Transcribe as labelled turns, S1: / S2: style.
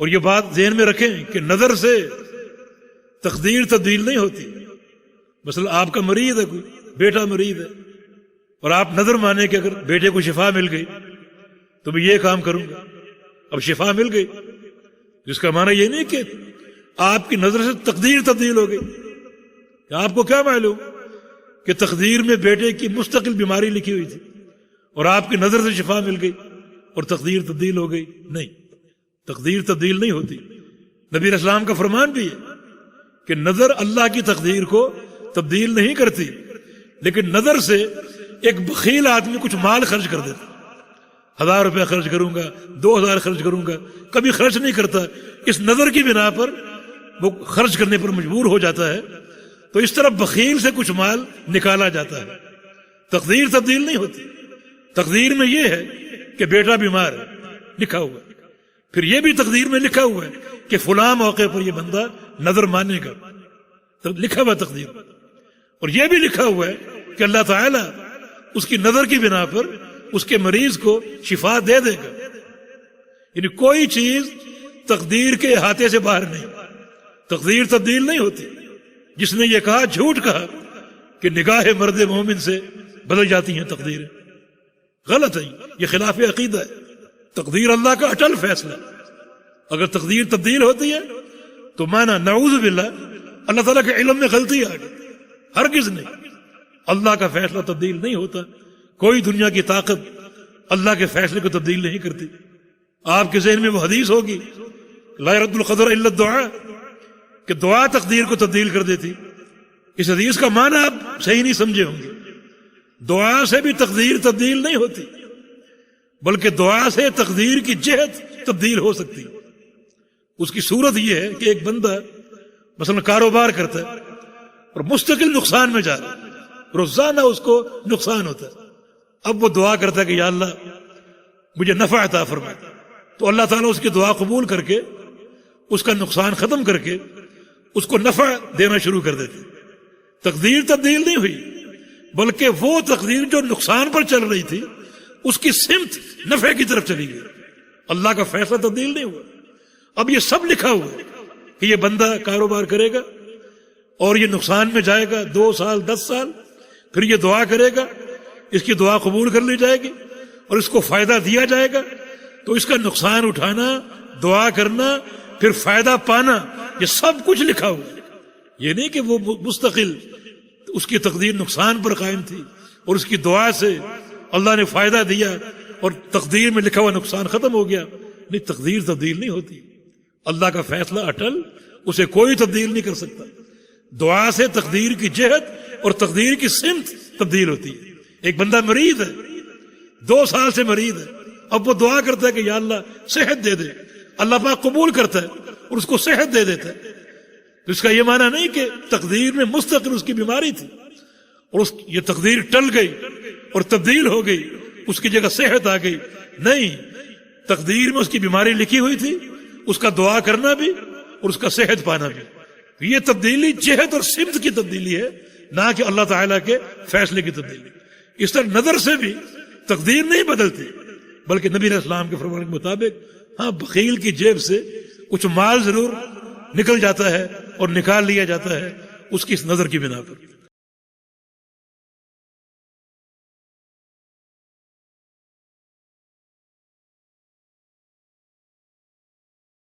S1: اور یہ بات ذہن میں رکھیں کہ نظر سے تقدیر تبدیل نہیں ہوتی. مثلا آپ کا مریض ہے، کوئی بیٹا مریض ہے، اور آپ نظر مانے کہ اگر بیٹے کو شفا مل گئی تو میں یہ کام کروں گا. اب شفا مل گئی، جس کا معنی یہ نہیں کہ آپ کی نظر سے تقدیر تبدیل ہو گئی. کہ آپ کو کیا معلوم کہ تقدیر میں بیٹے کی مستقل بیماری لکھی ہوئی تھی اور آپ کی نظر سے شفا مل گئی اور تقدیر تبدیل ہو گئی؟ نہیں، تقدیر تبدیل نہیں ہوتی. نبی علیہ السلام کا فرمان بھی ہے کہ نظر اللہ کی تقدیر کو تبدیل نہیں کرتی، لیکن نظر سے ایک بخیل آدمی کچھ مال خرچ کر دیتا، 1000 روپے خرچ کروں گا، 2000 خرچ کروں گا، کبھی خرچ نہیں کرتا. اس نظر کی بنا پر وہ خرچ کرنے پر مجبور ہو جاتا ہے. تو اس طرح بخیل سے کچھ مال نکالا جاتا ہے. تقدیر تبدیل نہیں ہوتی. تقدیر میں یہ ہے کہ بیٹا بیمار ہے، لکھا ہوا ہے. پھر یہ بھی تقدیر میں لکھا ہوا ہے کہ فلاں موقع پر یہ بندہ نظر مانے گا، لکھا ہوا تقدیر. اور یہ بھی لکھا ہوا ہے کہ اللہ تعالیٰ اس کی نظر کی بنا پر اس کے مریض کو شفا دے دے گا. یعنی کوئی چیز تقدیر کے احاطے سے باہر نہیں. تقدیر تبدیل نہیں ہوتی. جس نے یہ کہا جھوٹ کہا کہ نگاہ مرد مومن سے بدل جاتی ہیں تقدیریں، غلط ہے، یہ خلاف عقیدہ ہے. تقدیر اللہ کا اٹل فیصلہ. اگر تقدیر تبدیل ہوتی ہے تو مانا نعوذ باللہ اللہ تعالیٰ کے علم میں غلطی آ گئی. ہرگز نہیں، اللہ کا فیصلہ تبدیل نہیں ہوتا. کوئی دنیا کی طاقت اللہ کے فیصلے کو تبدیل نہیں کرتی. آپ کے ذہن میں وہ حدیث ہوگی لا يرد القدر الا الدعاء، کہ دعا تقدیر کو تبدیل کر دیتی. اس حدیث کا معنی آپ صحیح نہیں سمجھے ہوں گے. دعا سے بھی تقدیر تبدیل نہیں ہوتی، بلکہ دعا سے تقدیر کی جہت تبدیل ہو سکتی. اس کی صورت یہ ہے کہ ایک بندہ مثلا کاروبار کرتا ہے اور مستقل نقصان میں جا رہا ہے، روزانہ اس کو نقصان ہوتا ہے. اب وہ دعا کرتا ہے کہ یا اللہ مجھے نفع عطا فرما، تو اللہ تعالیٰ اس کی دعا قبول کر کے اس کا نقصان ختم کر کے اس کو نفع دینا شروع کر دیتے. تقدیر تبدیل نہیں ہوئی، بلکہ وہ تقدیر جو نقصان پر چل رہی تھی اس کی سمت نفع کی طرف چلی گئی. اللہ کا فیصلہ تبدیل نہیں ہوا. اب یہ سب لکھا ہوا ہے کہ یہ بندہ کاروبار کرے گا اور یہ نقصان میں جائے گا 2 سال 10 سال، پھر یہ دعا کرے گا، اس کی دعا قبول کر لی جائے گی اور اس کو فائدہ دیا جائے گا. تو اس کا نقصان اٹھانا، دعا کرنا، پھر فائدہ پانا، یہ سب کچھ لکھا ہوا ہے. یہ نہیں کہ وہ مستقل اس کی تقدیر نقصان پر قائم تھی اور اس کی دعا سے اللہ نے فائدہ دیا اور تقدیر میں لکھا ہوا نقصان ختم ہو گیا. نہیں، تقدیر تبدیل نہیں ہوتی. اللہ کا فیصلہ اٹل، اسے کوئی تبدیل نہیں کر سکتا. دعا سے تقدیر کی جہت اور تقدیر کی سمت تبدیل ہوتی ہے. ایک بندہ مریض ہے، 2 سال سے مریض ہے، اب وہ دعا کرتا ہے کہ یا اللہ صحت دے دے، اللہ پاک قبول کرتا ہے اور اس کو صحت دے دیتا ہے. تو اس کا یہ معنی نہیں کہ تقدیر میں مستقل اس کی بیماری تھی اور یہ تقدیر ٹل گئی اور تبدیل ہو گئی، اس کی جگہ صحت آ گئی. نہیں، تقدیر میں اس کی بیماری لکھی ہوئی تھی، اس کا دعا کرنا بھی اور اس کا صحت پانا بھی. یہ تبدیلی جہت اور سمت کی تبدیلی ہے، نہ کہ اللہ تعالیٰ کے فیصلے کی تبدیلی. اس طرح نظر سے بھی تقدیر نہیں بدلتی، بلکہ نبی علیہ السلام کے فرمان کے مطابق ہاں بخیل کی جیب سے کچھ مال ضرور نکل جاتا ہے اور نکال لیا جاتا ہے اس کی اس نظر کی بنا پر.